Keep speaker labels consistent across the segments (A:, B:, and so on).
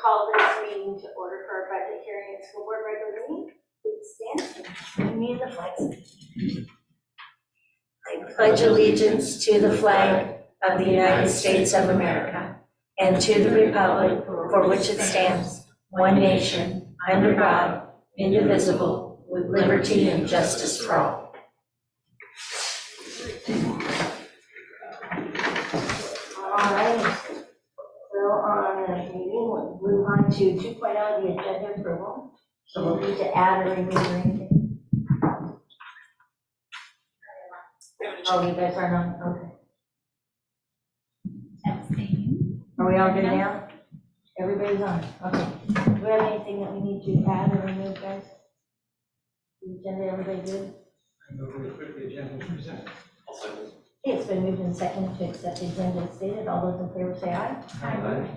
A: call this meeting to order for our budget hearing and school board regular meeting. Please stand and join me in the flag salute. I pledge allegiance to the flag of the United States of America and to the republic for which it stands, one nation, under God, indivisible, with liberty and justice for all. All right. So on the meeting, we'll move on to 2.0, the agenda approval. So we'll need to add or remove anything. Oh, you guys are not, okay. Are we all good now? Everybody's on, okay. Do we have anything that we need to add or remove, guys? The agenda, everybody good?
B: I go really quickly, agenda present.
A: Okay, it's been moved and seconded to accept the agenda as stated. All those in favor say aye.
B: Aye.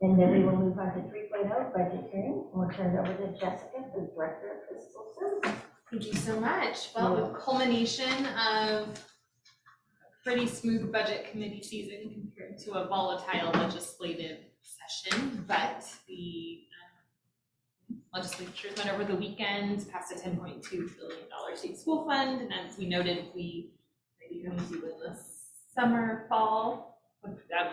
A: And then we will move on to 3.0, budget hearing. We'll turn it over to Jessica, the Director of Fiscal Services.
C: Thank you so much. Well, the culmination of a pretty smooth budget committee season compared to a volatile legislative session, but the legislature met over the weekend, passed a $10.2 billion state school fund, and as we noted, we maybe going to do in the summer, fall,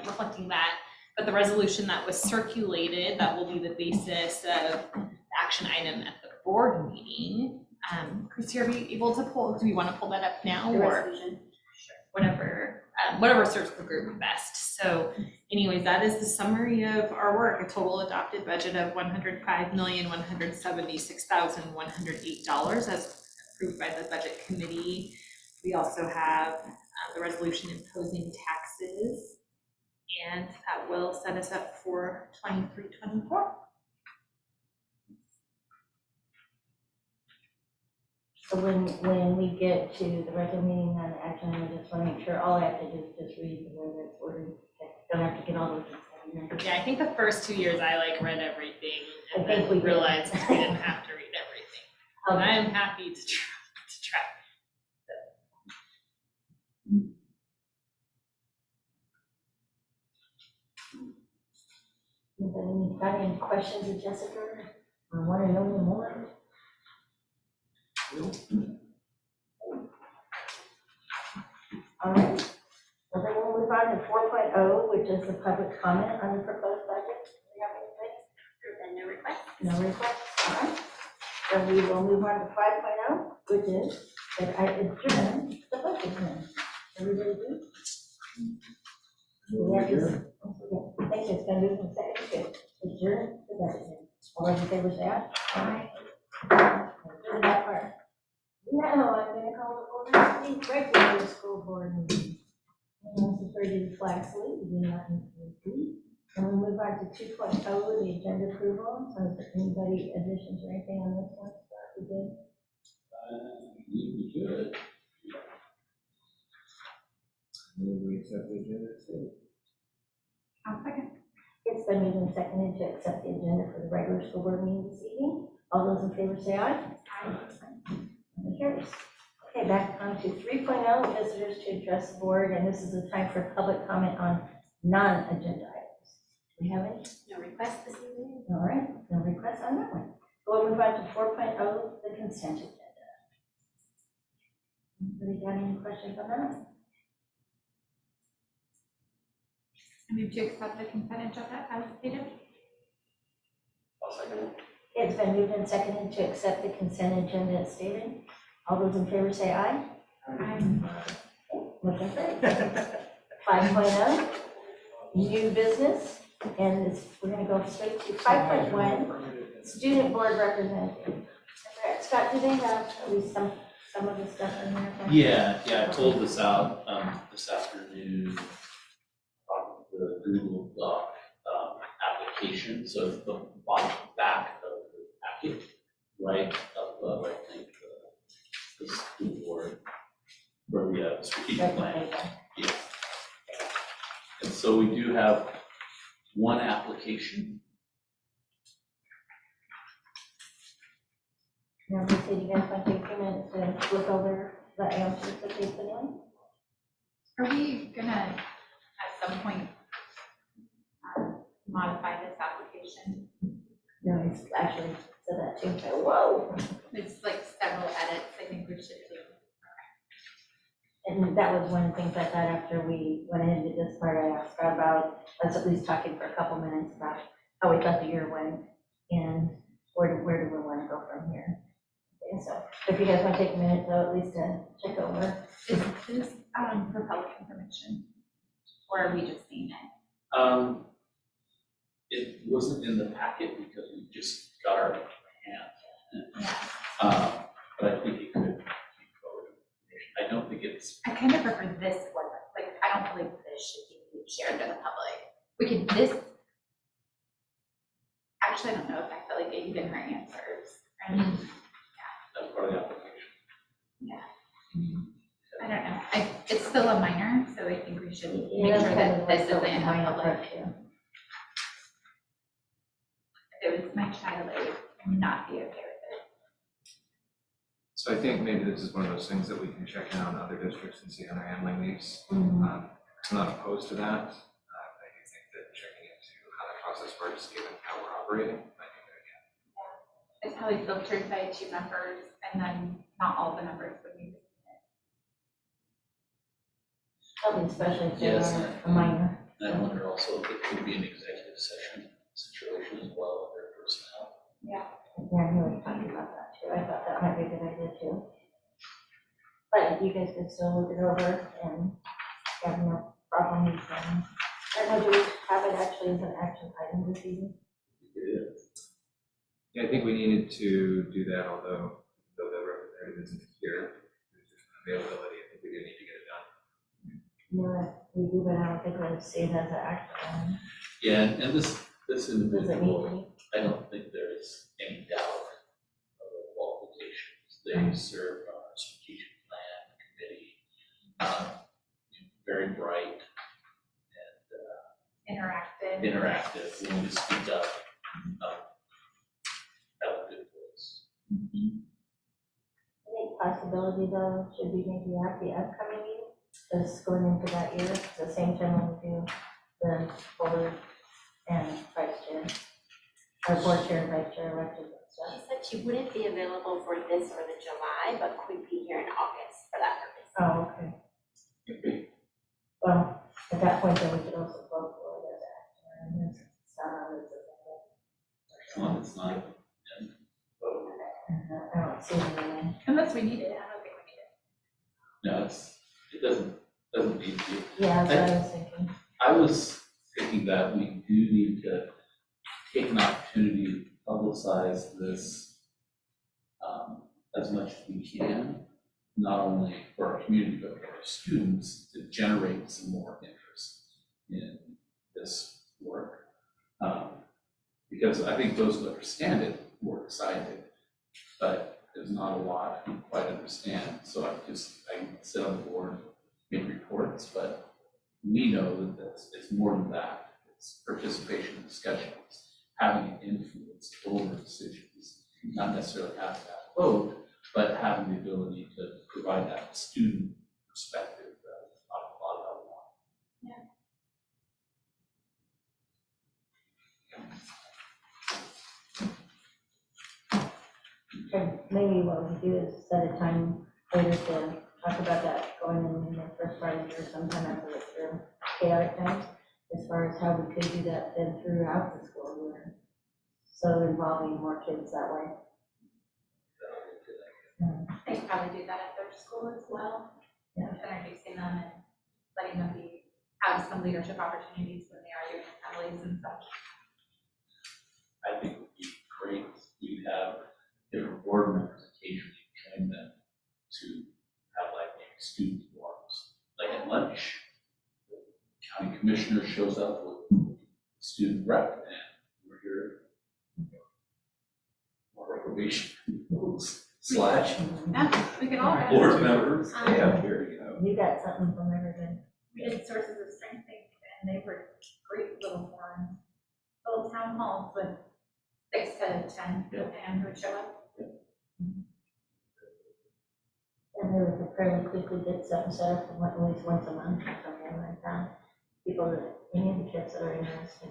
C: reflecting that. But the resolution that was circulated, that will be the basis of the action item at the board meeting. Christy, are we able to pull, do we want to pull that up now?
A: The
C: or
A: resolution.
C: Sure, whatever serves the group best. So anyways, that is the summary of our work, a total adopted budget of $105,176,108 as approved by the budget committee. We also have the resolution imposing taxes, and that will set us up for 23-24.
A: So when we get to the regular meeting on action, I just want to make sure all I have to do is just read the way that's ordered. Don't have to get all those.
C: Yeah, I think the first 2 years I read everything and
A: I think
C: then
A: we
C: realized we didn't have to read everything. And I am happy to try.
A: Anybody got any questions of Jessica? I want to know more. All right. Well, then we'll move on to 4.0, which is the public comment on the proposed budget. Do we have anything?
C: No request.
A: No requests. All right. Then we will move on to 5.0, which is that I adjourn the budget hearing. Everybody good? Thank you. It's been moved and seconded to adjourn the budget hearing. All those in favor say aye. Aye. That part. Now I'm going to call the order the regular school board meeting. And this is ready to flag salute. We do not need to repeat. And we'll move on to 2.0, the agenda approval. So is there anybody additions or anything on this one? We did?
D: We should. We accept the agenda.
C: I'll second.
A: It's been moved and seconded to accept the agenda for the regular school board meeting this evening. All those in favor say aye. Aye. Motion carries. Okay, back on to 3.0, visitors to address the board, and this is the time for public comment on non-agenda items. Do we have any?
C: No request this evening.
A: All right, no requests on that one. So we'll move on to 4.0, the consent agenda. Anybody got any questions on that?
C: I move to accept the consent agenda as stated.
D: I'll second it.
A: It's been moved and seconded to accept the consent agenda as stated. All those in favor say aye.
C: Aye.
A: Motion carries. 5.0, new business, and we're going to go straight to 5.1, student board representative. Scott, do they have at least some of the stuff in there?
D: Yeah, I pulled this out this afternoon from the Google Doc application. So the bottom back of the packet, right above, I think, the school board for the strategic plan. Yeah. And so we do have one application.
A: Now, we said you guys want to take a minute to look over the answers that they put in.
E: Are we gonna, at some point, modify this application?
C: application.
A: No, it's actually said that too, so whoa.
C: There's like several edits I think we should do.
A: And that was one of the things I thought after we went ahead and did this part, I asked Scott about, us at least talking for a couple minutes about how we thought the year went and where do we want to go from here. And so if you guys want to take a minute though, at least to check over.
C: Is this for public information? Or are we just seeing it?
D: It wasn't in the packet because we just got our hands on it.
C: Yeah.
D: But I think it could be forward information. I don't think it's,
C: I kind of prefer this one, like, I don't believe this should be shared to the public. We could, actually, I don't know if I feel like even her answers. I mean,
D: that's part of the application.
C: I don't know, it's still a minor, so I think we should make
A: Yeah,
C: sure
A: that's kind
C: that
A: of
C: this
A: like
C: isn't in
A: minor
C: public.
A: part too.
C: If it was my child, I would not be okay with it.
B: So I think maybe this is one of those things that we can check in on other districts and see how they're handling these.
A: Mhm.
B: I'm not opposed to that. I do think that checking into how the process works, given how we're operating, I think that
C: It's probably filtered by 2 members, and then not all the members would be.
A: Probably especially if they
D: Yes,
A: are a minor.
D: And I wonder also if it could be an executive session situation as well with their personnel.
A: Yeah, I knew we were talking about that too. I thought that might be a good idea too. But you guys could still look it over and have no problems. And I don't know, do we have it actually as an action item this evening?
B: Yeah, I think we needed to do that, although the representative isn't here, there's just availability, I think we do need to get it done.
A: No, we do, but I don't think we'll see it as an action item.
D: Yeah, and this
A: Does it need
D: individual,
A: to be?
D: I don't think there's any doubt of their qualifications. They serve on our strategic plan committee, very bright and
C: Interactive.
D: interactive, willing to speak up, have a good voice.
A: I think possibility though, should be maybe at the upcoming meeting, just going into that year, the same time when we do the board and vice chair, or board chair and vice chair elected and stuff.
E: She said she wouldn't be available for this or the July, but could be here in August for that purpose.
A: Oh, okay. Well, at that point, then we could also vote for it as action, and it's not,
D: As long as it's not, and,
A: I don't see anything.
C: Unless we need it, I don't think we need it.
D: no, it doesn't need to.
A: Yeah, that's what I was thinking.
D: I was thinking that we do need to take an opportunity to publicize this as much as we can, not only for our community, but for our students, to generate some more interest in this work. Because I think those who understand it were excited, but there's not a lot who quite understand. So I sit on the board, make reports, but we know that it's more than that. It's participation in discussions, having an influence over decisions, not necessarily having that vote, but having the ability to provide that student perspective that a lot of them want.
A: And maybe what we do is set a time later to talk about that going in the first part of the year, sometime after it's through chaotic times, as far as how we could do that then throughout the school year. So involving more kids that way.
C: They could probably do that at their school as well.
A: Yeah.
C: Introducing them and letting them have some leadership opportunities when they are doing assemblies and such.
D: I think it would be great if we have different board members occasionally join them to have like maybe student forums, like at lunch. The county commissioner shows up with student rep and we're here. More recreation rules /
C: Yeah, we could all.
D: board members, stay up here, you know.
A: You got something from everybody.
C: We did sources of strength, and they were great little forums, little town halls with 6 to 10 and would show up.
A: And they would fairly quickly get something set up at least once a month or something like that. People that, any of the kids that are interested,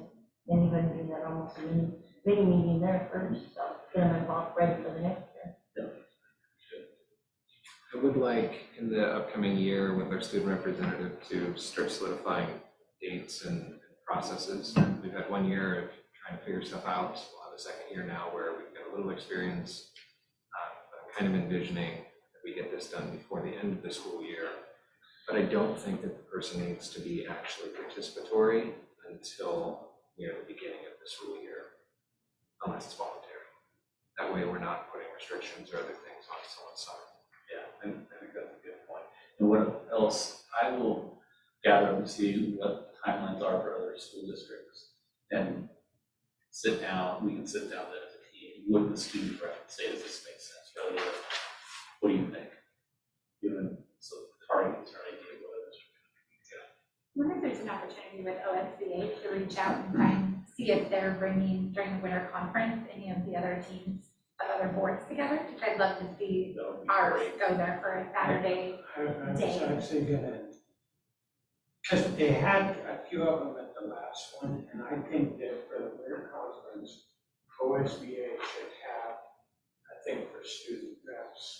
A: anybody gonna do that almost a mini meeting there first, so get them involved ready for the next year.
B: I would like in the upcoming year with our student representative to start solidifying dates and processes. We've had 1 year of trying to figure stuff out. We'll have a second year now where we've got a little experience. But I'm kind of envisioning that we get this done before the end of the school year. But I don't think that the person needs to be actually participatory until near the beginning of the school year, unless it's voluntary. That way we're not putting restrictions or other things on someone's side.
D: Yeah, I think that's a good point. And what else, I will gather and see what timelines are for other school districts. And we can sit down as a team with the student rep and say, does this make sense? Rather than, what do you think? Given some targets or idea what others
F: I wonder if there's an opportunity with OSBA to reach out and try and see if they're bringing during the winter conference any of the other teams of other boards together. Because I'd love to see
D: that would be
F: ours
D: great.
F: go there for a Saturday.
G: I was actually gonna, because they had a few of them at the last one, and I think that for the winter conference, OSBA should have, I think for student reps,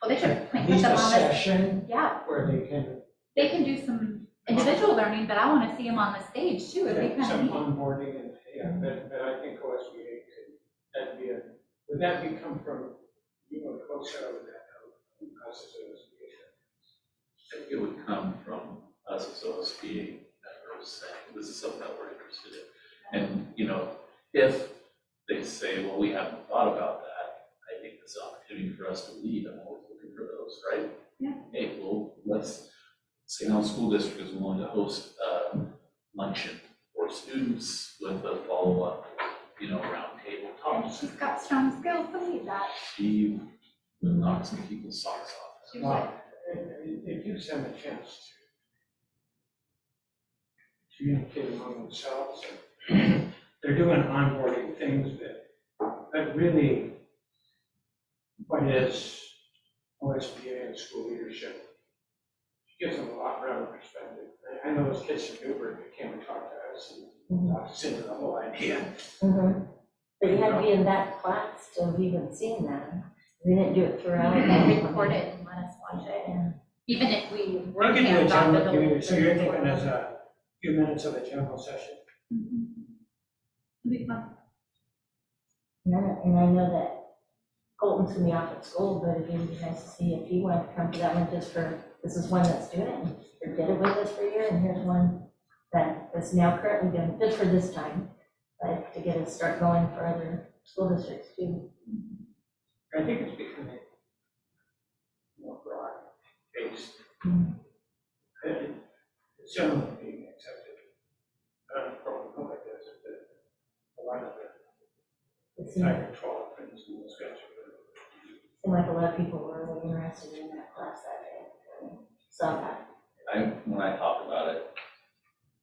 F: Well, they should
G: at
F: put
G: least
F: them
G: a
F: on the,
G: session
F: yeah,
G: where they can
F: they can do some individual learning, but I want to see them on the stage too. It'd be
G: get
F: kind of
G: some
F: neat.
G: onboarding and, yeah, but I think OSBA could, that'd be would that come from, you know, folks or would that come from us as OSBA?
D: I think it would come from us as OSBA that are saying, this is something that we're interested in. And, you know, if they say, well, we haven't thought about that, I think it's an opportunity for us to lead. I'm always looking for those, right?
F: Yeah.
D: Hey, well, let's, St. Helens School District is willing to host a luncheon for students with a follow-up, you know, round table
F: And
D: talk.
F: she's got strong skills to lead that.
D: She would knock some people's socks off.
F: She would.
G: Well, it gives them a chance to communicate among themselves. And they're doing onboarding things that really, what is OSBA and school leadership? It gives them a lot of perspective. I know those kids from Newburgh that came and talked to us and talked us into the whole idea.
A: But you had to be in that class to have even seen that. We didn't do it throughout.
F: They record it and let us watch it. And even if we were
G: We can do a
F: hands-on with
G: general,
F: the.
G: so you're thinking as a few minutes of a general session?
F: It'd be fun.
A: And I know that Colton's gonna be off at school, but it'd be nice to see if he wanted to come to that one just for, this is one that's doing it, or did it with us for a year, and here's one that is now currently doing, just for this time, but to get us start going for other school districts too.
G: I think it's becoming more broad based. It's generally being accepted. Program like this, but a lot of
A: It
G: the
A: seemed
G: tight control things and those guys are
A: like a lot of people were really interested in that class that day. Saw that.
D: When I talk about it,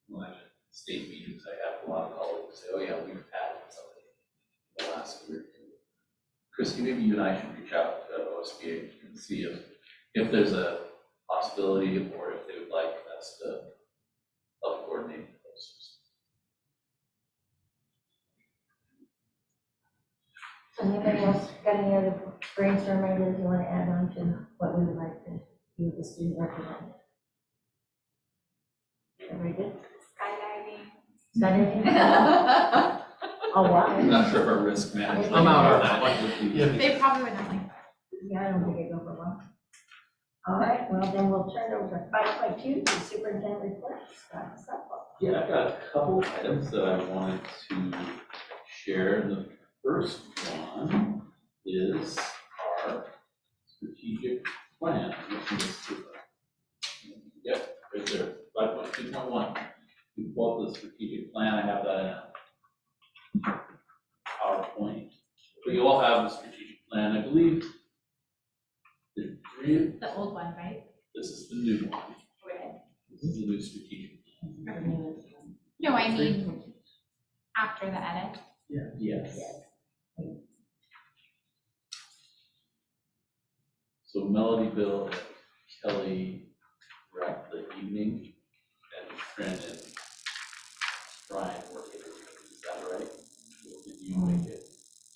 D: when I have state meetings, I have a lot of colleagues say, oh yeah, we've had something in the last year. Christy, maybe you and I should reach out to OSBA and see if there's a possibility or if they would like us to help coordinate those.
A: Anybody else got any other brainstorm ideas you want to add on to what we would like to do with the student representative? Everybody good?
F: Skydiving.
A: Skydiving? Oh, wow.
D: I'm not sure if our risk management.
B: I'm out on
D: that
B: that.
D: would be-
F: They probably would not like that.
A: Yeah, I don't think I'd go for one. All right, well, then we'll turn over to 5.2, the superintendent reports.
D: Yeah, I've got a couple items that I wanted to share. The first one is our strategic plan. Yep, right there, 5.2.1. We pulled the strategic plan, I have that in a PowerPoint. But you all have the strategic plan, I believe. The three,
F: The old one, right?
D: this is the new one.
F: Red.
D: This is the new strategic plan.
F: No, I mean, after the edit.
D: Yes. So Melody, Bill, and Kelly were at the evening, and Fran and Brian were able to present right? Did you make it?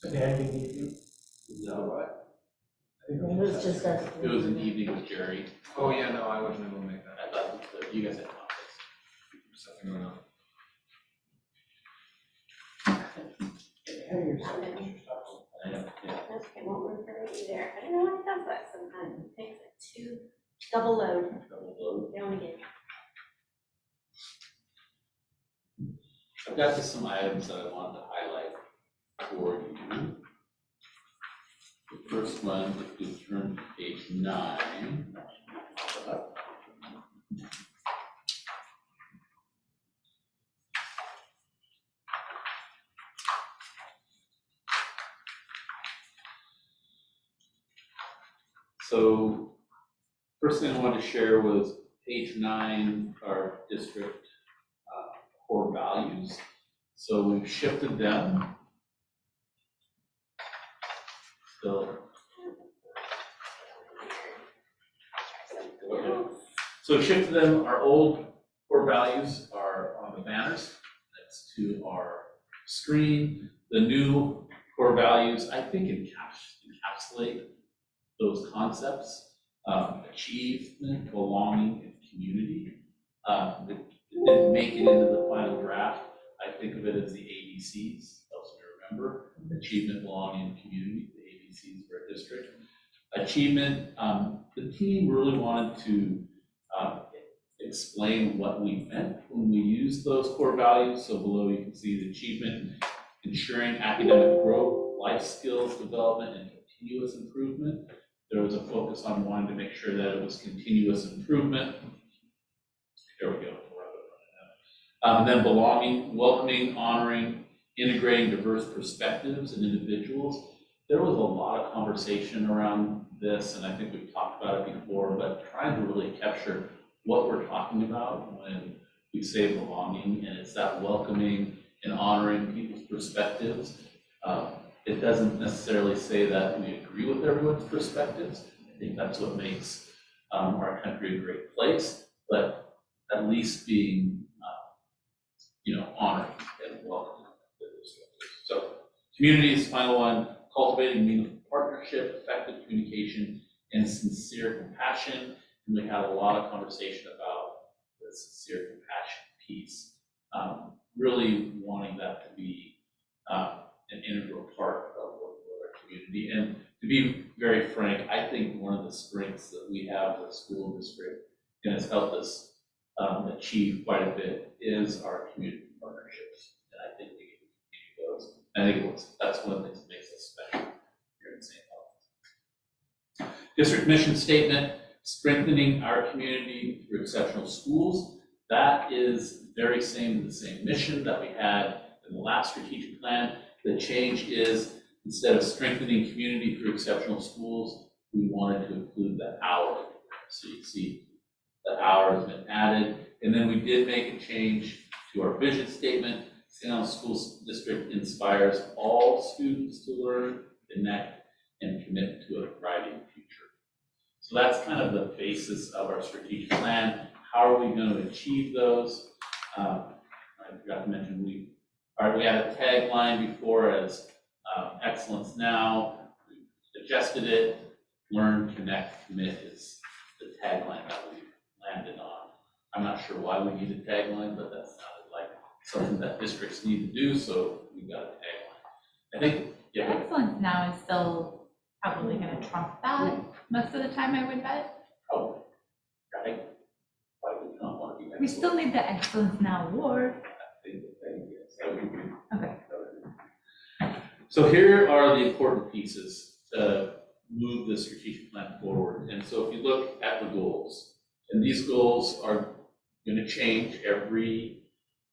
G: Okay, I didn't need you.
D: No, what?
G: I think
A: It was just us.
D: It was an evening with Jerry.
B: Oh, yeah, no, I wasn't able to make that.
D: I thought that you guys had conflicts.
B: Something going on.
G: Have your signature stuff.
D: I know, yeah.
E: Okay, won't work for me either. I don't know why it does that sometimes. It takes it to double load.
D: Double load.
E: Down again.
D: I've got just some items that I wanted to highlight for you. The first one, if you turn to page 9. So, first thing I wanted to share was page 9, our district core values. So we've shifted them. So we've shifted them. Our old core values are on the banners next to our screen. The new core values, I think, encapsulate those concepts: achievement, belonging, and community. It didn't make it into the final draft. I think of it as the ABCs, helps me remember: achievement, belonging, and community, the ABCs for a district. Achievement, the team really wanted to explain what we meant when we used those core values. So below you can see the achievement: ensuring academic growth, life skills development, and continuous improvement. There was a focus on wanting to make sure that it was continuous improvement. There we go. And then belonging, welcoming, honoring, integrating diverse perspectives and individuals. There was a lot of conversation around this, and I think we've talked about it before, but trying to really capture what we're talking about when we say belonging, and it's that welcoming and honoring people's perspectives. It doesn't necessarily say that we agree with everyone's perspectives. I think that's what makes our country a great place, but at least being, honoring and welcoming the perspectives. So community is the final one: cultivating meaningful partnership, effective communication, and sincere compassion. And we had a lot of conversation about the sincere compassion piece, really wanting that to be an integral part of our community. And to be very frank, I think one of the strengths that we have as a school district, and has helped us achieve quite a bit, is our community partnerships. And I think we can continue those. I think that's one of the things that makes us special here in St. Helens. District mission statement: strengthening our community through exceptional schools. That is the same mission that we had in the last strategic plan. The change is, instead of strengthening community through exceptional schools, we wanted to include the hour. So you see the hour has been added. And then we did make a change to our vision statement. St. Helens School District inspires all students to learn, connect, and commit to a thriving future. So that's kind of the basis of our strategic plan. How are we going to achieve those? I forgot to mention, we had a tagline before as excellence now. We adjusted it. Learn, connect, commit is the tagline that we landed on. I'm not sure why we need a tagline, but that sounded like something that districts need to do, so we got a tagline. I think, yeah.
F: Excellence now is still probably going to trump that most of the time, I would bet.
D: Oh, right. Why would we not want to be excellent?
F: We still need the Excellence Now award.
D: I think yes, that would be good.
F: Okay.
D: So here are the important pieces to move the strategic plan forward. And so if you look at the goals, and these goals are going to change every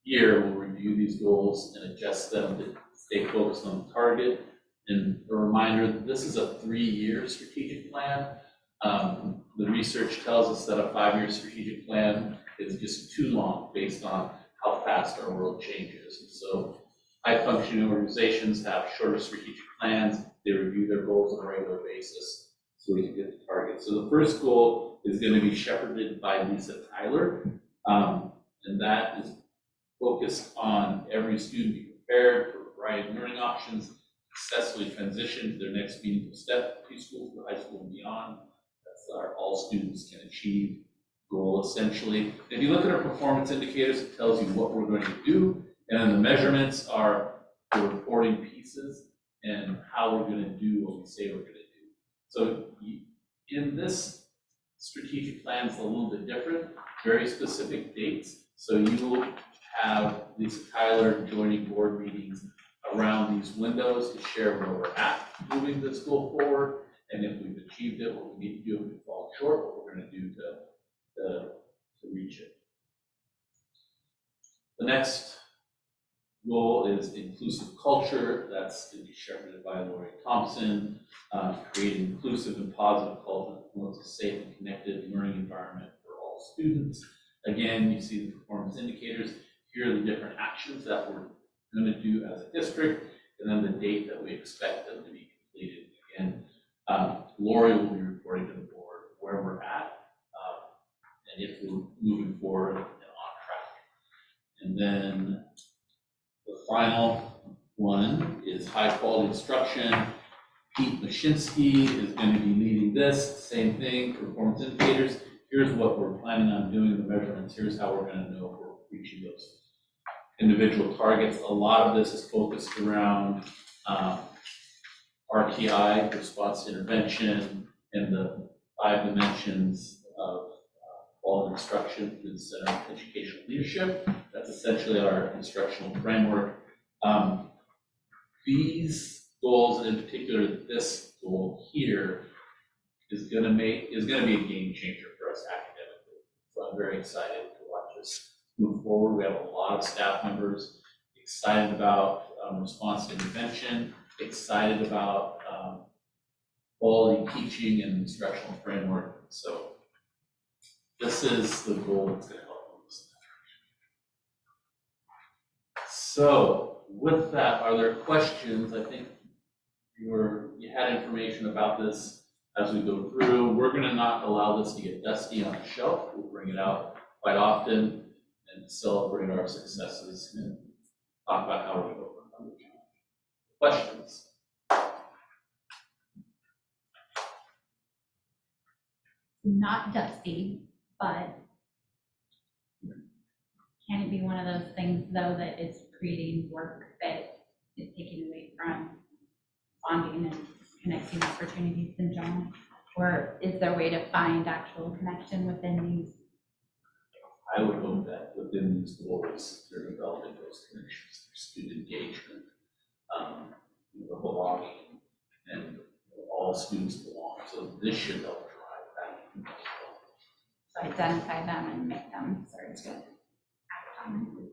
D: year. We'll review these goals and adjust them to stay focused on the target. And a reminder that this is a 3-year strategic plan. The research tells us that a 5-year strategic plan is just too long based on how fast our world changes. And so high-functioning organizations have shorter strategic plans. They review their goals on a regular basis so we can get the target. So the first goal is going to be shepherded by Lisa Tyler, and that is focused on every student be prepared options, successfully transition to their next meaningful step, preschool through high school and beyond. That's our all students can achieve goal essentially. If you look at our performance indicators, it tells you what we're going to do, and then the measurements are the reporting pieces and how we're going to do what we say we're going to do. So in this strategic plan, it's a little bit different, very specific dates. So you will have Lisa Tyler joining board meetings around these windows to share where we're at moving the school forward, and if we've achieved it, what we need to do if we fall short, what we're going to do to reach it. The next goal is inclusive culture. That's going to be shepherded by Lori Thompson. Create an inclusive and positive culture that promotes a safe and connected learning environment for all students. Again, you see the performance indicators. Here are the different actions that we're going to do as a district, and then the date that we expect them to be completed. Again, Lori will be reporting to the board where we're at, and if we're moving forward and on track. And then the final one is high quality instruction. Pete Mashinsky is going to be leading this, same thing, performance indicators. Here's what we're planning on doing, the measurements. Here's how we're going to know if we're reaching those individual targets. A lot of this is focused around RTI, response to intervention, and the 5 dimensions of quality instruction through the Center of Educational Leadership. That's essentially our instructional framework. These goals, and in particular this goal here, is going to be a game changer for us academically. So I'm very excited to watch this move forward. We have a lot of staff members excited about response to intervention, excited about quality teaching and instructional framework. So this is the goal that's going to help us. So with that, are there questions? I think you had information about this as we go through. We're going to not allow this to get dusty on the shelf. We'll bring it out quite often and celebrate our successes and talk about how we're going to overcome the challenge. Questions?
H: Not dusty, but can it be one of those things though that is creating work that is taking away from bonding and connecting opportunities in general? Or is there a way to find actual connection within these?
D: I would hope that within these goals, they're developing those connections, their student engagement, the belonging, and all students belong. So this should help drive that.
H: So identify them and make them sort of act on it.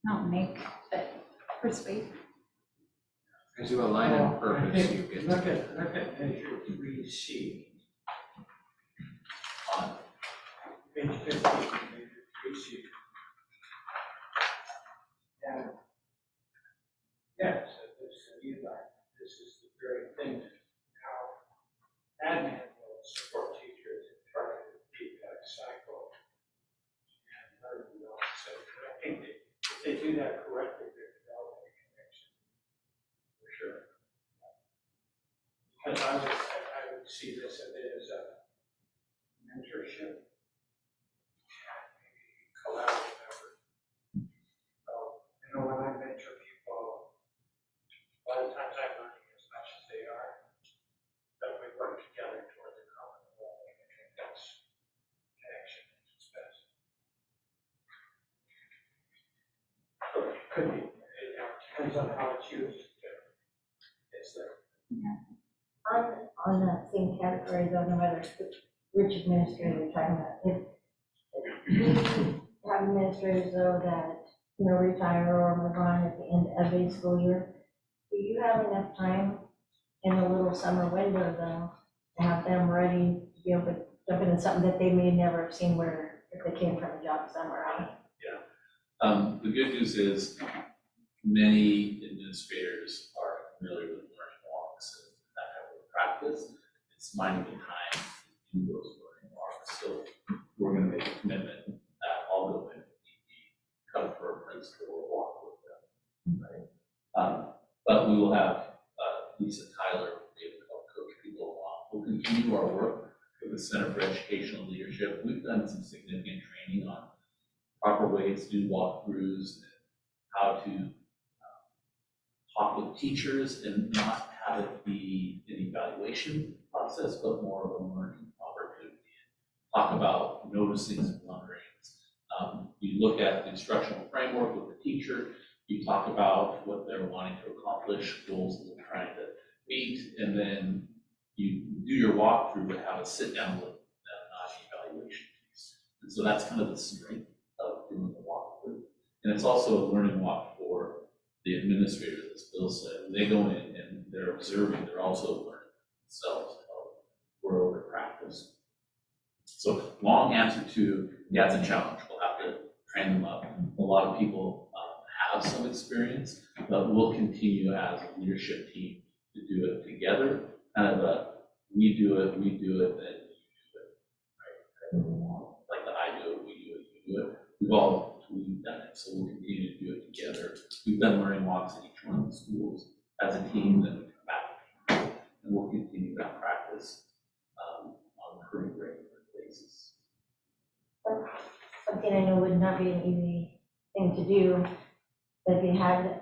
H: Not make, but persuade.
B: As you align in purpose, you get.
G: Look at measure 3C.
D: On
G: Page 15, measure 3C. And yes, this is the very thing. How admin will support teachers in targeted feedback cycle and learning development. So I think if they do that correctly, they're developing a connection. For sure. Because I would see this a bit as a mentorship. Collaborative effort. So, when I mentor people, a lot of times I'm learning as much as they are, but we work together towards a common goal. I think that's connection at its best. So it could be, depends on how it's used. It's there.
A: On that same category, though, no matter which administrator you're talking about, if we have administrators though that, retire or move on at the end of a school year, do you have enough time in a little summer window though, to have them ready to be able to jump into something that they may never have seen where, if they came from a job somewhere else?
D: the good news is many administrators are familiar with learning walks and that type of practice. It's finding the time to do those learning walks. So we're going to make a commitment that I'll go in and come for a principal or walk with them. Right? But we will have Lisa Tyler, David, help coach people along. We'll continue our work with the Center for Educational Leadership. We've done some significant training on proper ways to do walkthroughs and how to talk with teachers and not have it be an evaluation process, but more of a learning opportunity. Talk about noticing and wondering. You look at the instructional framework with the teacher, you talk about what they're wanting to accomplish, goals that they're trying to meet, and then you do your walkthrough to have a sit down with them, not evaluation piece. And so that's kind of the strength of doing the walkthrough. And it's also a learning walk for the administrators, as Bill said. When they go in and they're observing, they're also learning themselves how to grow their practice. So long answer to, yeah, it's a challenge. We'll have to train them up. A lot of people have some experience, but we'll continue as a leadership team to do it together. Kind of a, we do it, then you do it, right? Kind of a model. Like the I do it, we do it, you do it. We've done it, so we'll continue to do it together. We've done learning walks at each one of the schools as a team, then we come back. And we'll continue that practice on a pretty regular basis.
A: Something I know would not be an easy thing to do, but if you had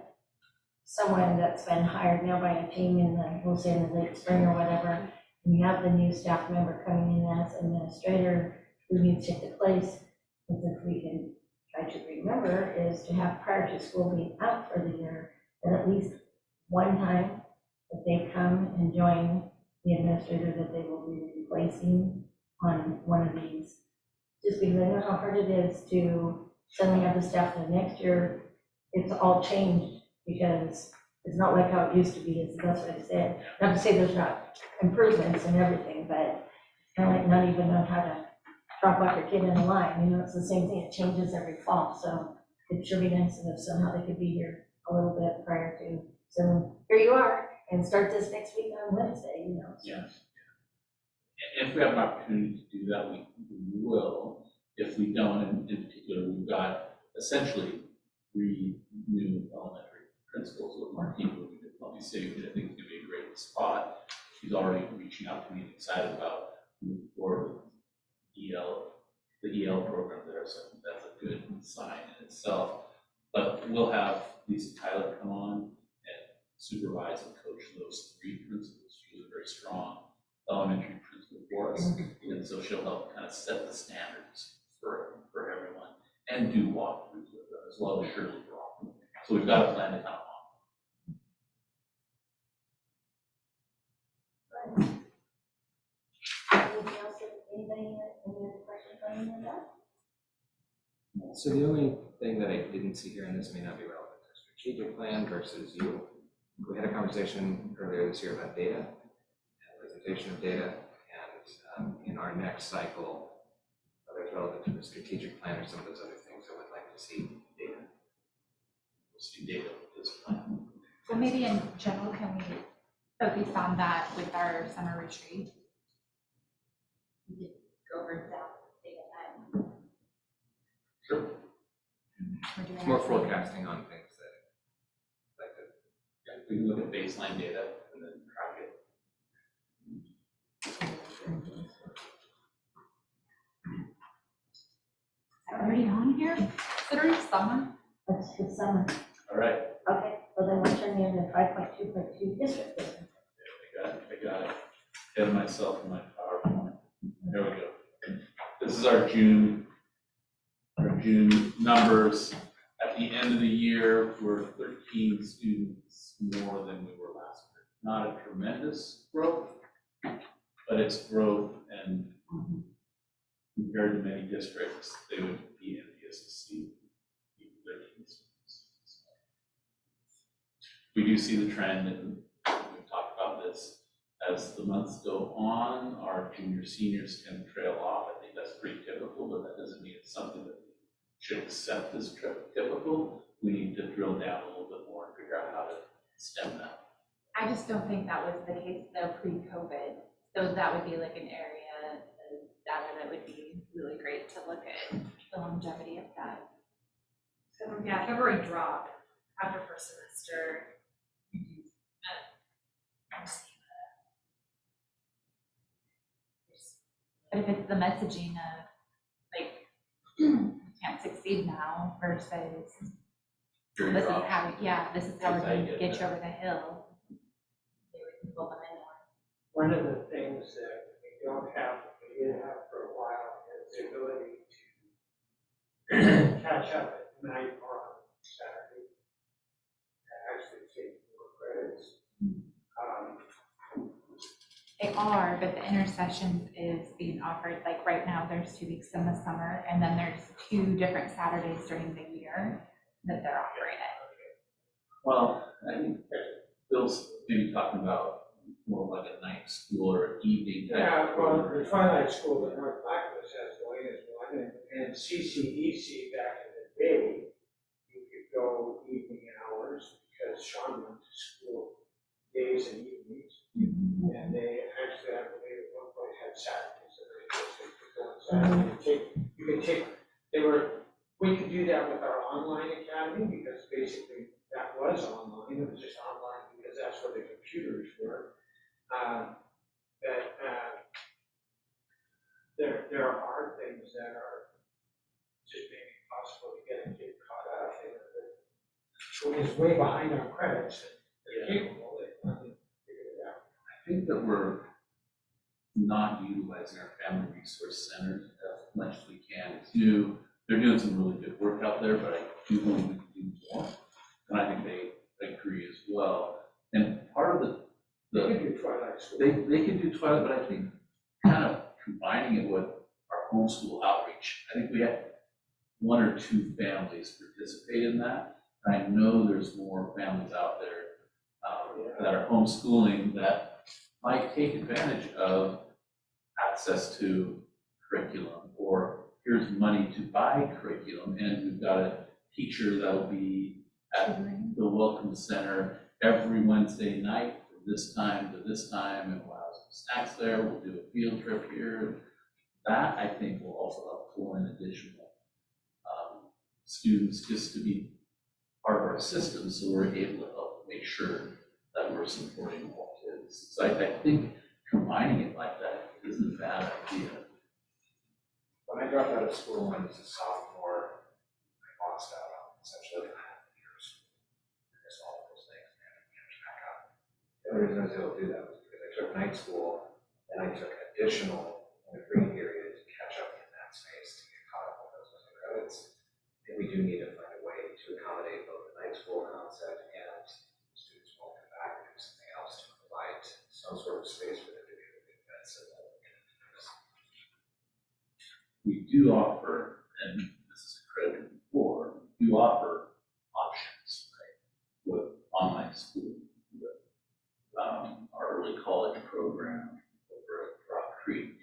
A: someone that's been hired now by a team in the, we'll say in the late spring or whatever, and you have the new staff member coming in as administrator who needs to take the place, and if we can try to remember is to have prior to school being out for the year, that at least one time that they come and join the administrator that they will be replacing on one of these. Just because I know how hard it is to suddenly have the staff the next year, it's all changed because it's not like how it used to be, is the best way to say it. Not to say there's not improvements and everything, but kind of like not even know how to drop off your kid in a line, you know, it's the same thing, it changes every fall, so it should be nice if somehow they could be here a little bit prior to, so here you are, and start this next week on Wednesday, you know. So.
D: Yes. And if we have an opportunity to do that, we will. If we don't, in particular, we've got essentially 3 new elementary principals with Martine moving to Columbia City, which I think is going to be a great spot. She's already reaching out to me and excited about moving forward with the EL program there, so that's a good sign in itself. But we'll have Lisa Tyler come on and supervise and coach those 3 principals. She's a very strong elementary principal for us, and so she'll help kind of set the standards for everyone and do walkthroughs with them, as well as Shirley Brock. So we've got a plan to come on.
A: Anything else, anybody, any other questions on any of that?
B: So the only thing that I didn't see here, and this may not be relevant to strategic plan versus you, we had a conversation earlier this year about data and presentation of data, and in our next cycle, whether it's relevant to the strategic plan or some of those other things, I would like to see data.
D: We'll see data with this plan.
F: So maybe in general, can we focus on that with our summer retreat? We did go over that data then.
D: Sure.
F: We're doing
B: More
F: our-
B: forecasting on things that, like the
D: Yeah, we can look at baseline data and then track it.
F: Already on here? Considering summer?
A: That's the summer,
D: All right,
A: okay, well then we'll turn you into 5.2.2 district business.
D: I got it. Ahead of myself in my PowerPoint. There we go. This is our June numbers. At the end of the year, we're 13 students more than we were last year. Not a tremendous growth, but it's growth, and compared to many districts, they would be envious to see 13 students. We do see the trend, and we've talked about this. As the months go on, our juniors, seniors can trail off. I think that's pretty typical, but that doesn't mean it's something that we should accept as typical. We need to drill down a little bit more and figure out how to stem that.
F: I just don't think that was the case though pre-COVID. So that would be like an area of data that would be really great to look at the longevity of that.
I: So yeah, February drop after first semester,
H: But if it's the messaging of, like, you can't succeed now versus,
D: Here
H: this
D: your
H: is how,
D: options.
H: yeah, this is how we're
D: That's how you
H: gonna
D: get
H: get you
D: there.
H: over the hill. They would pull them in more.
G: One of the things that we don't have, that we did have for a while, is the ability to catch up at night or on Saturday. And actually take more credits.
H: They are, but the intercessions is being offered, like right now, there's 2 weeks in the summer, and then there's 2 different Saturdays during the year that they're offering it.
D: Well, I think Bill's maybe talking about more like a night school or evening type.
G: Yeah, well, the
D: program.
G: Twilight School that North Clackamas has going is one, and CCEC back in the day, you could go evening hours, because Sean went to school days and evenings. And they actually, I believe, at one point had Saturdays, so they could go on Saturday. You could take, we could do that with our online academy, because basically that was online, it was just online because that's where the computers were. There are things that are just maybe possible to get caught up in. So it's way behind on credits, and they're capable, they figure it out.
D: I think that we're not utilizing our family resource centers as much as we can. They're doing some really good work out there, but I do believe we can do more. And I think they agree as well. And part of
G: They could do Twilight School.
D: they can do Twilight, but I think kind of combining it with our homeschool outreach. I think we had 1 or 2 families participate in that. And I know there's more families out there that are homeschooling that might take advantage of access to curriculum, or here's money to buy curriculum, and we've got a teacher that'll be at the Welcome Center every Wednesday night from this time to this time, and we'll have some snacks there, we'll do a field trip here. That, I think, will also help pull in additional students just to be part of our system, so we're able to help make sure that we're supporting all kids. So I think combining it like that isn't a bad idea.
B: When I dropped out of school when I was a sophomore, I lost out on essentially half the years. Because all of those things, and I had to catch back up. The only reason I was able to do that was because I took night school, and I took additional in a free period to catch up in that space to get caught up on those missing credits. And we do need to find a way to accommodate both the night school concept and students won't come back and do something else to provide some sort of space for them to be able to do that. So
D: We do offer, and this is accredited before, we do offer options, right? With online schooling, with our early college program over at Rock Creek,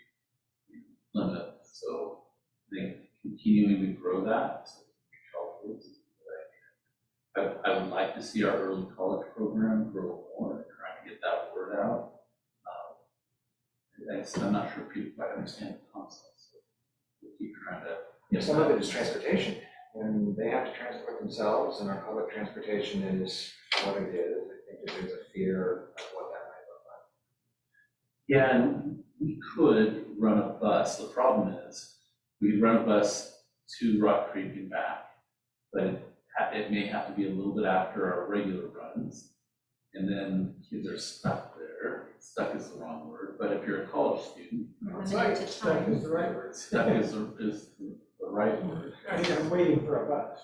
D: Plymouth. So I think continuing to grow that, so reach all kids is a good idea. I would like to see our early college program grow more, and trying to get that word out. I'm not sure people quite understand the concept, so we'll keep trying to.
B: yeah, some of it is transportation, and they have to transport themselves, and our public transportation is what it is. I think that there's a fear of what that might look like.
D: Yeah, and we could run a bus. The problem is, we run a bus to Rock Creek and back, but it may have to be a little bit after our regular runs. And then kids are stuck there. Stuck is the wrong word, but if you're a college student,
A: Limited to
G: Stuck
A: time.
G: is the right word.
D: stuck is the right word.
G: I mean, I'm waiting for a bus.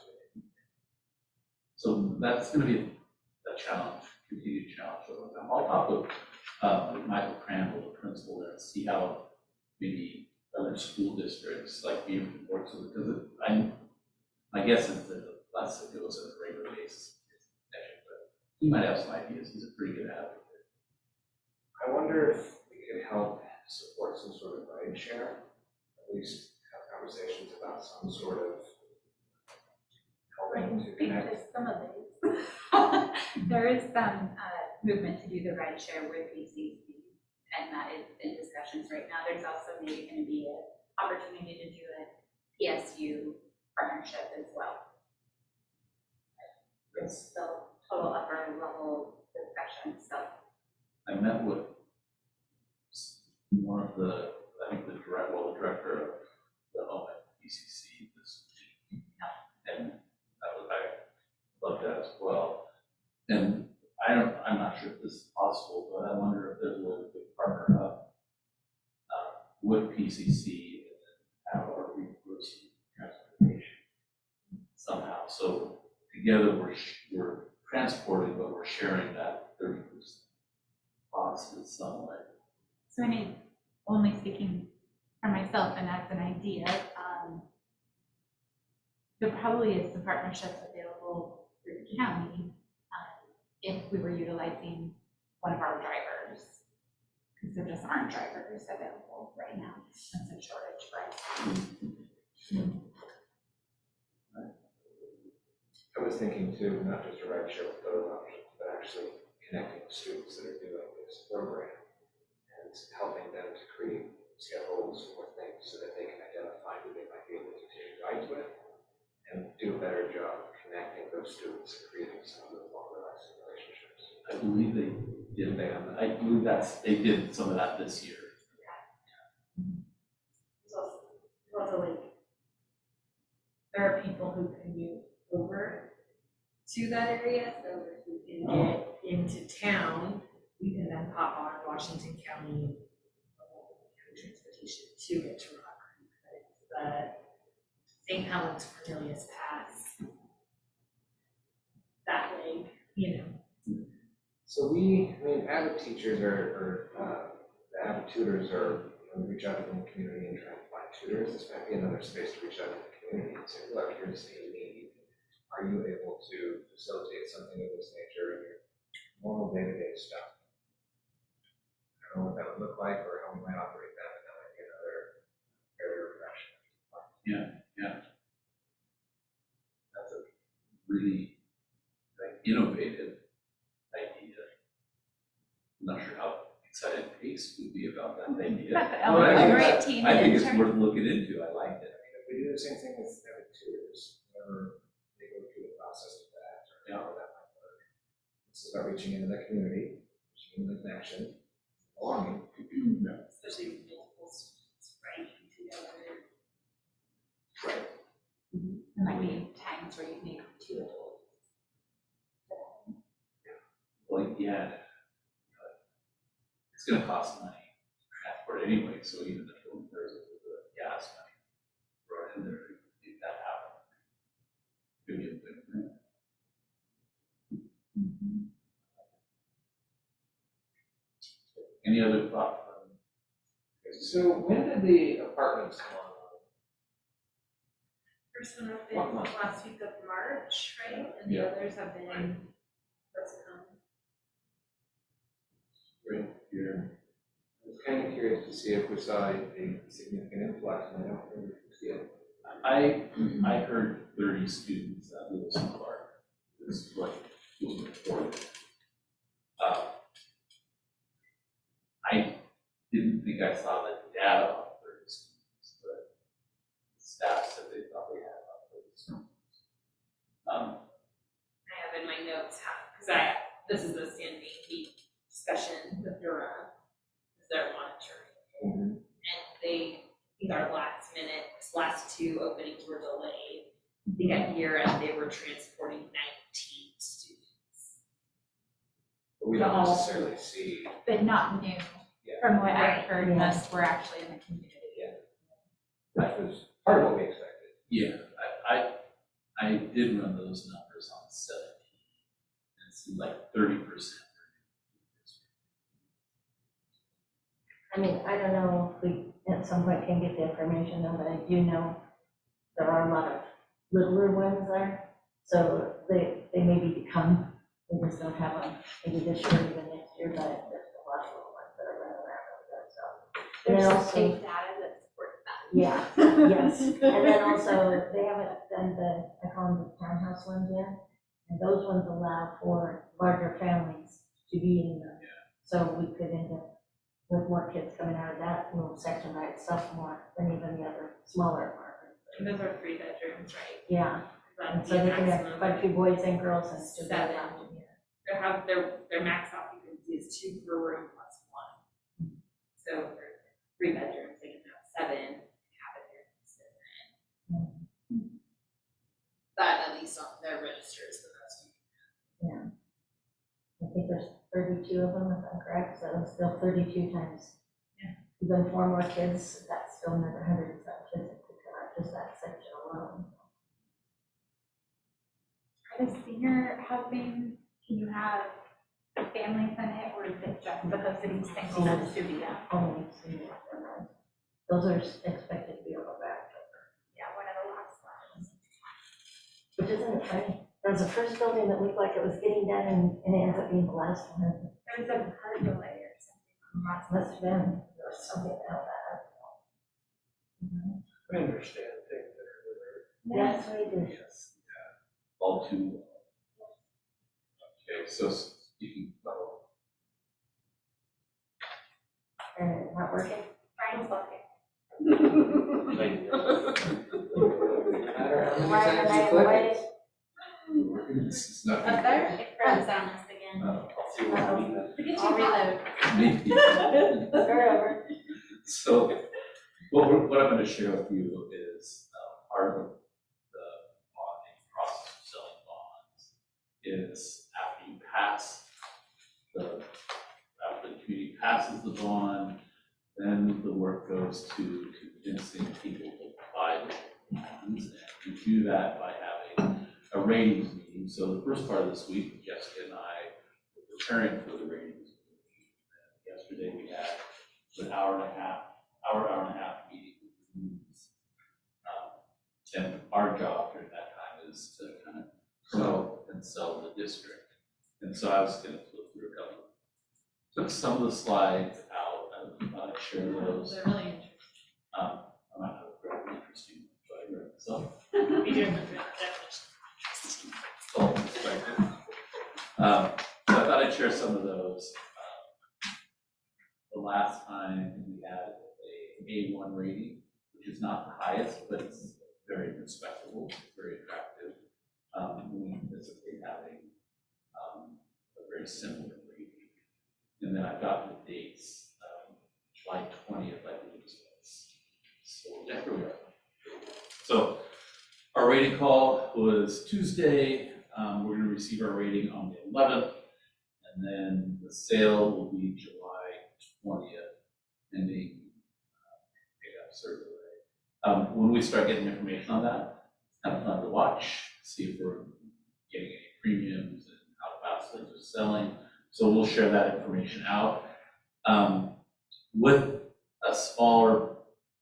D: So that's gonna be a challenge, continued challenge. So I'll talk with Michael Crandall, the principal there, and see how maybe other school districts like Beaverton works with it, because my guess is that the bus that goes at a regular basis. But he might have some ideas. He's a pretty good advocate.
B: I wonder if we could help support some sort of ride share, at least have conversations about some sort of helping to connect.
F: Because some of these. There is some movement to do the ride share with ACC, and that is in discussions right now. There's also maybe going to be an opportunity to do a PSU partnership as well. It's still total upper level discussion, so.
D: I met with one of the, I think the PCC this week. And I love that as well. And I'm not sure if this is possible, but I wonder if there's a way we could partner up with PCC and have our reimbursement transportation somehow. So together we're transporting, but we're sharing that 30% cost in some way.
H: So I mean, only speaking for myself and as an idea, there probably is some partnerships available through the county if we were utilizing one of our drivers. Because there just aren't drivers available right now. That's a shortage, right?
B: I was thinking too, not just a ride share with those options, but actually connecting students that are doing this program and helping them to create schedules or things so that they can identify who they might be able to take rides with and do a better job of connecting those students and creating some of those long lasting relationships.
D: I believe they did that. I believe they did some of that this year.
A: It's also like, there are people who can move over to that area, so if we can get into town, we can then pop on Washington County transportation to get to Rock Creek. But it's the St. Helens Cornelius Pass that way, you know.
B: So avid teachers the avid tutors are, reach out to the community and try to find tutors. This might be another space to reach out to the community and say, look, here's a need. Are you able to facilitate something of this nature in your normal day-to-day stuff? I don't know what that would look like or how we might operate that, but that might be another area of action.
D: Yeah. That's a really innovative idea. I'm not sure how excited Pace would be about that idea.
H: Well,
D: I
H: great team
D: think it's
H: intern.
D: worth looking into. I liked it.
B: If we do the same thing with avid tutors, whenever they go through the process of that, or how that might work, it's about reaching into the community, reaching into the connection, belonging.
A: Especially multiple students writing together.
B: Right.
H: There might be times where you need two adults.
D: Well, yeah. It's gonna cost money to transport anyway, so even if there's a little bit of gas money brought in there to make that happen. Could be a good thing. Any other thoughts?
B: So when did the apartments come online?
A: First one
B: What
A: opened
B: month?
A: last week of March, right? And the
D: Yeah.
A: others have been, what's it called?
B: Right here. I was kind of curious to see if we saw a significant influx, and I don't really see it.
D: I heard 30 students at Lewis Park. This is what was reported. I didn't think I saw the data on 30 students, but the staff said they thought they had about 30 students.
A: I have in my notes how, because this is a standing discussion with Dura, because they're monitoring. And these are last minute, these last two openings were delayed. I think at year end, they were transporting 19 students.
B: But we don't necessarily see.
H: But not new.
B: Yeah.
H: From what I've
A: Right.
H: heard,
A: Yeah.
H: most were actually in the community.
B: That was part of what we expected.
D: Yeah, I did run those numbers on 17. And it seemed like 30%.
A: I mean, I don't know if we at some point can get the information though, but I do know there are a lot of littler ones there. So they maybe become, we just don't have them maybe this year, even next year, but there's a lot of little ones that are running around over there, so. And then also,
C: state data that supports that.
A: yeah, yes, and then also, they haven't done I call them the townhouse ones yet. And those ones allow for larger families to be in them. So we could end up with more kids coming out of that little section by itself more than even the other smaller apartments.
C: And those are 3 bedrooms, right?
A: Yeah, and so they can have quite a few boys and girls and still
C: Seven.
A: allowed in here.
C: Their max occupancy is 2 per room plus 1. So for 3 bedrooms, they can have 7 cabinets.
I: that at least on their register is the best.
A: I think there's 32 of them, if I'm correct, so it's still 32 times. Even 4 more kids, that's still another 100 and some kids that could come out just that section alone.
F: For the senior housing, can you have families in it, or is it just because cities think it's to be done?
A: Only senior centers. Those are expected to be on the back.
F: Yeah, one of the last ones.
A: Which isn't it funny? There was the first building that looked like it was getting done and it ends up being the last one.
F: There was a part delay or something.
A: Must have been, there was something about that.
G: I understand things that are really.
A: Yes, we do.
D: All too well. Okay, so speaking of,
A: Not working?
F: Brian's looking.
A: Why are they away?
B: This is not.
C: Up there, it froze on us again.
D: I'll see what we need.
C: Look at you
A: I'll
C: reload.
D: Maybe.
A: Start over.
D: So what I'm going to share with you is part of the bonding process of selling bonds is after the community passes the bond, then the work goes to convincing people to buy the bonds. And we do that by having a ratings meeting. So the first part of this week, Jessica and I were preparing for the ratings meeting. And yesterday we had an hour and a half meeting with the groups. And our job during that time is to kind of promote and sell the district. And so I was going to flip through took some of the slides out. I thought I'd share those.
C: They're really interesting.
D: I might not have grabbed an interesting, but I read some.
C: We do have the definition.
D: Oh, perspective. So I thought I'd share some of those. The last time we had a A1 rating, which is not the highest, but it's very respectable, very attractive. We anticipate having a very similar rating. And then I've got the dates, July 20th, I believe is what. So yeah, here we are. So our rating call was Tuesday. We're going to receive our rating on the 11th, and then the sale will be July 20th, pending pickup survey. When we start getting information on that, it's kind of fun to watch, see if we're getting any premiums and how fast things are selling. So we'll share that information out. With a smaller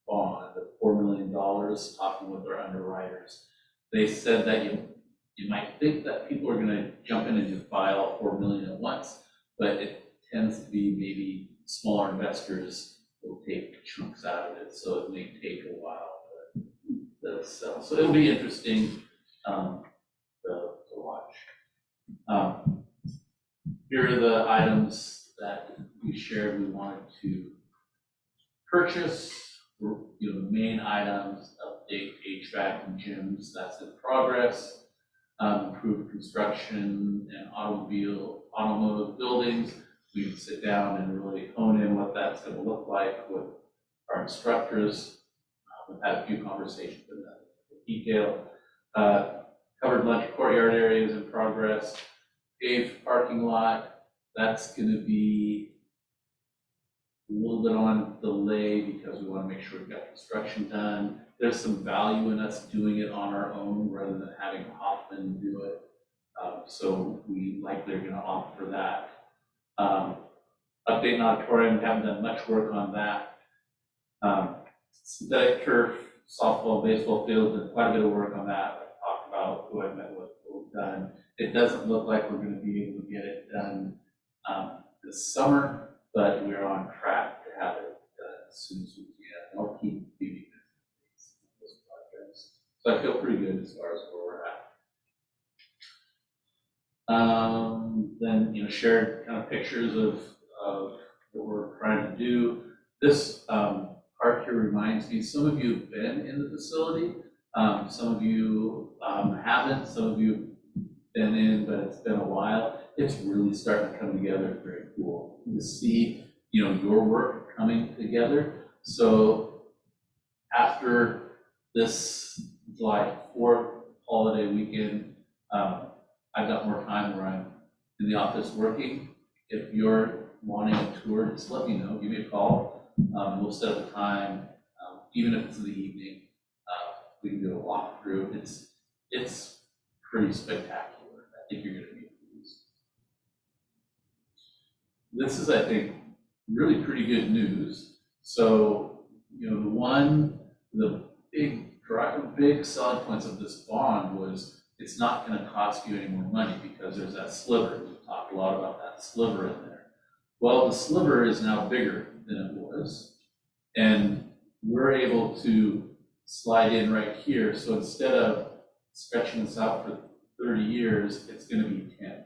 D: bond of $4 million, talking with our underwriters, they said that you might think that people are going to jump in and just buy all $4 million at once, but it tends to be maybe smaller investors will take chunks out of it, so it may take a while to sell. So it'll be interesting to watch. Here are the items that we shared we wanted to purchase. The main items: update HVAC and gyms, that's in progress. Improved construction and automotive buildings. We can sit down and really hone in what that's going to look like with our instructors. We've had a few conversations in that detail. Covered lunch courtyard areas in progress. Paved parking lot, that's going to be a little bit on delay because we want to make sure we've got construction done. There's some value in us doing it on our own rather than having Hoffman do it. So we likely are going to opt for that. Update an auditorium, we haven't done much work on that. Synthetic turf, softball, baseball field, did quite a bit of work on that. I talked about who I met with, what we've done. It doesn't look like we're going to be able to get it done this summer, but we're on track to have it done as soon as we can. I'll keep giving those projects. So I feel pretty good as far as where we're at. Then, shared kind of pictures of what we're trying to do. This part here reminds me, some of you have been in the facility, some of you haven't, some of you have been in, but it's been a while. It's really starting to come together. It's very cool to see, your work coming together. So after this July 4th holiday weekend, I've got more time where I'm in the office working. If you're wanting a tour, just let me know, give me a call. We'll set up a time, even if it's in the evening, we can do a walkthrough. It's pretty spectacular. I think you're gonna be pleased. This is, I think, really pretty good news. So, you know, the big selling points of this bond was it's not gonna cost you any more money because there's that sliver. We've talked a lot about that sliver in there. Well, the sliver is now bigger than it was, and we're able to slide in right here. So instead of stretching this out for 30 years, it's gonna be 10,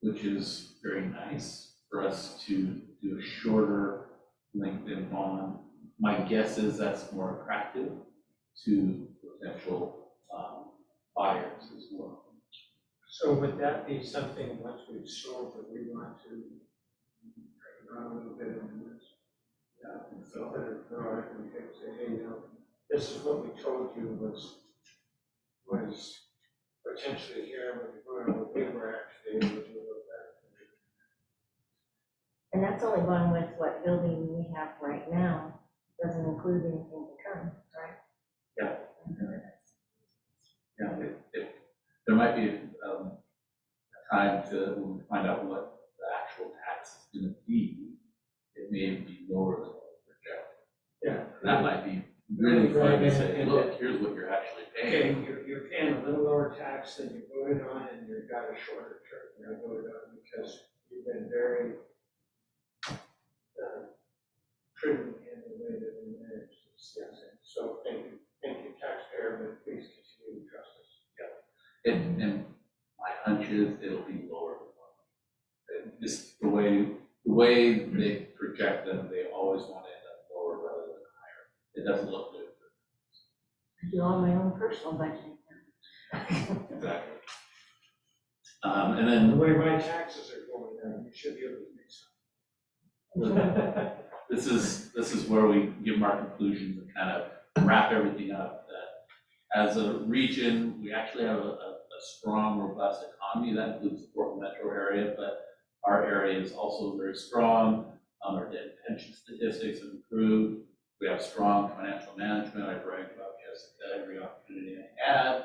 D: which is very nice for us to do a shorter lengthened bond. My guess is that's more attractive to potential buyers as well.
G: So would that be something, once we've sold, that we want to run a little bit on this? Yeah, so that it, and say, hey, you know, this is what we told you was potentially here, what we were actually able to do with that.
A: And that's only going with what building we have right now, doesn't include anything to come, right?
D: Yeah. Yeah, there might be a time when we find out what the actual tax is gonna be, it may be lower than what we project.
G: Yeah.
D: That might be really fun to say, look, here's what you're actually
G: Okay,
D: paying.
G: you're paying a little lower tax than you voted on, and you've got a shorter term than you voted on, because you've been very prudent in the way that we manage this. So thank you, taxpayer, but please continue to trust us.
D: And my hunch is it'll be lower than what. Just the way they project them, they always want to end up lower rather than higher. It doesn't look good.
A: I do all my own personal budgeting.
D: Exactly. And
G: And the
D: then
G: way my taxes are going down, you should be able to make some.
D: this is where we give our conclusions and kind of wrap everything up. That as a region, we actually have a strong, robust economy that includes the Portland metro area, but our area is also very strong. Our debt pension statistics have improved. We have strong financial management. I brag about Jessica every opportunity I had.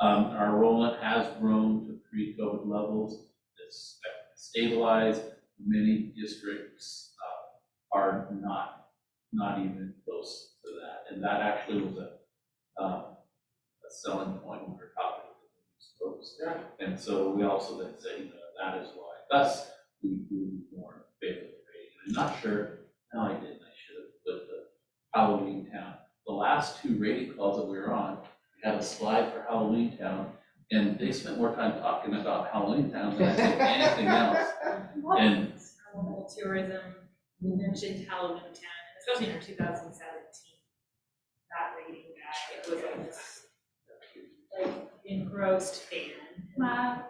D: Our enrollment has grown to pre-COVID levels. It's stabilized. Many districts are not even close to that, and that actually was a selling point when we were talking to these folks.
G: Yeah.
D: And so we also then say, you know, that is why thus we do more favorable rating. I'm not sure, no, I didn't, I should have, but the Halloween Town. The last two rating calls that we were on, we had a slide for Halloween Town, and they spent more time talking about Halloween Town than I think anything else. And
C: Travel, tourism, we mentioned Halloween Town, especially in our 2017, that rating guy was like this, like, engrossed fan.
F: Wow.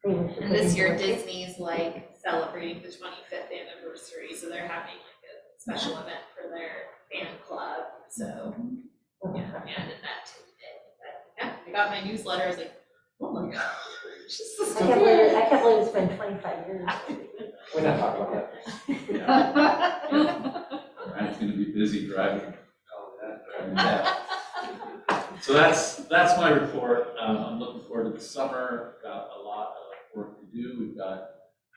C: And this year Disney's like celebrating the 25th anniversary, so they're having like a special event for their fan club, so, yeah, I added that to it. But, yeah, I got my newsletter, I was like, oh my gosh.
A: I can't believe it's been 25 years.
B: We're not talking about that.
D: Ryan's gonna be busy driving all that. So that's my report. I'm looking forward to the summer. Got a lot of work to do. We've got a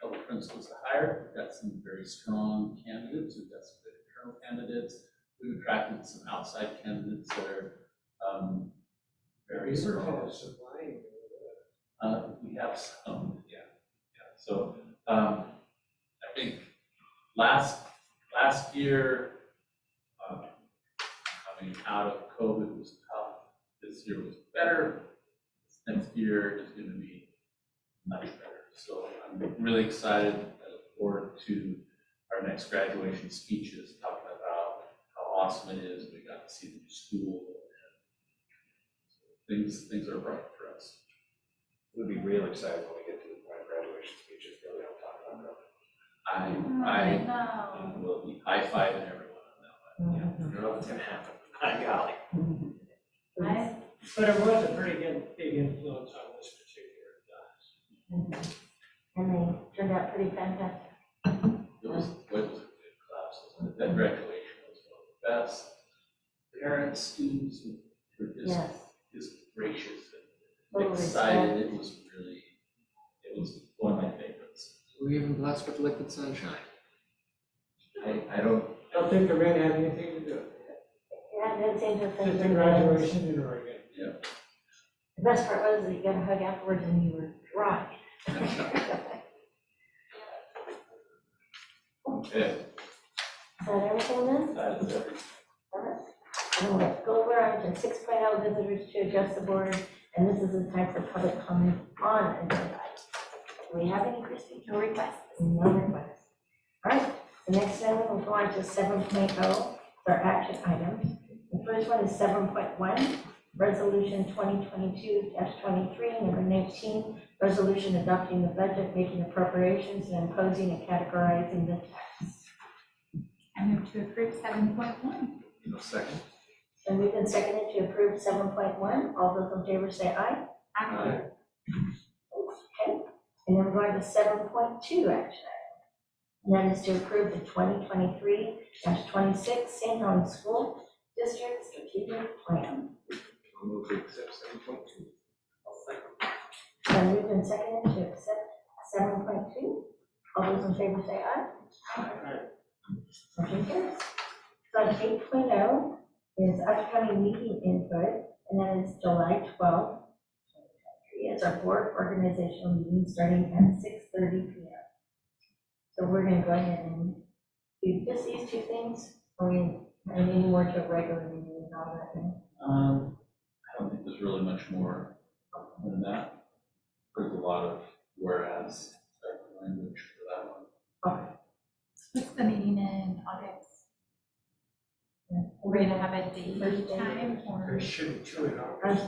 D: couple of principals to hire. We've got some very strong candidates. We've got some good internal candidates. We've attracted some outside candidates that are very strong. We have some, yeah. So I think last year, coming out of COVID was tough. This year was better. This next year is going to be much better. So I'm really excited. I look forward to our next graduation speeches, talking about how awesome it is. We got to see the new school. And things are bright for us.
B: We'll be real excited when we get to the point of graduation speeches where we don't talk about that.
D: I will be high-fiving everyone on that one.
B: I don't know if it's gonna happen.
G: by golly.
A: Right?
G: But it was a pretty good, big influence on this particular class.
A: And they turned out pretty fantastic.
D: It was a good class, wasn't it? That graduation was one of the best. Parents, students were
A: Yes.
D: just gracious and
A: Totally
D: excited. It was one of my favorites.
B: We're even blessed with liquid sunshine.
D: I don't,
G: I don't think the rain had anything to do with it.
A: Yeah, that seemed to have
G: Just the
A: been.
G: graduation in Oregon.
A: The best part was that you got a hug afterwards and you were dry.
D: okay,
A: Is that everything then?
D: that's everything.
A: And let's go over on to 6.0 visitors to address the board, and this is the time for public comment on agenda items. Do we have any, Christie?
E: No requests.
A: No requests. All right, the next one we'll go on to 7.0 for action items. The first one is 7.1, Resolution 2022-23, number 19, resolution adopting the budget, making appropriations, and imposing and categorizing the tax.
H: I move to approve 7.1.
B: No second?
A: And we've been seconded to approve 7.1. All those in favor say aye.
B: Aye.
A: Okay, and then we're going to 7.2 action item. And that is to approve the 2023-26 St. Helens School District Strategic Plan.
B: I'll move to accept 7.2.
A: And we've been seconded to accept 7.2. All those in favor say aye. Motion carries. So 8.0 is upcoming meeting input, and that is July 12th. It's our board organizational meeting starting at 6:30 p.m. So we're going to go ahead and do just these two things, or we any more to a regular meeting and all that thing.
D: I don't think there's really much more than that. There's a lot of whereas type of language for that one.
A: Okay.
H: What's the meeting in August? We're gonna have a date
A: First day.
H: time or?
G: There should be two in August.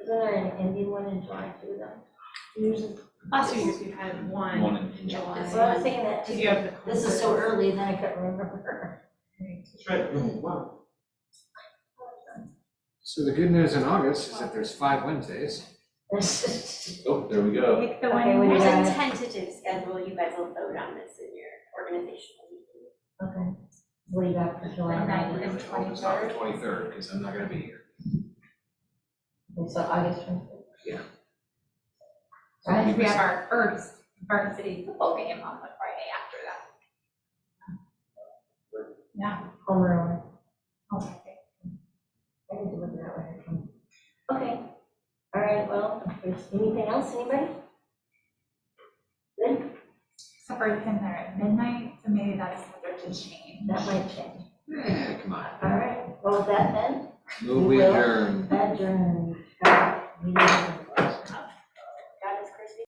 A: Isn't there an ending one in July too, though? Usually.
C: Last 2 years, we've had
D: One
C: one
D: in-
C: in July.
A: So I was thinking that
C: Because
A: too.
C: you have the.
A: This is so early, then I couldn't remember.
G: That's right, one.
B: So the good news in August is that there's 5 Wednesdays.
D: Oh, there we go.
H: Pick the
A: Okay,
H: one
A: we
H: you
E: There's
H: want.
A: got
E: a tentative schedule. You guys will vote on this in your organizational meeting.
A: Okay. What do you got for July?
H: Right.
B: We're gonna hope it's not the 23rd, because I'm not gonna be here.
A: Okay, so August 23rd.
B: Yeah.
H: Right, we have our first varsity football game on the Friday after that. Yeah.
A: Homer.
H: Okay.
A: I can do it that way. Okay. All right, well, is anything else, anybody? Good,
H: So for it's in there at midnight, so maybe that's what they're to change.
A: that might change.
B: Yeah, come on.
A: All right, well, with that then,
B: Move
A: We
B: we
A: will.
B: adjourn.
A: adjourn. Meeting adjourned.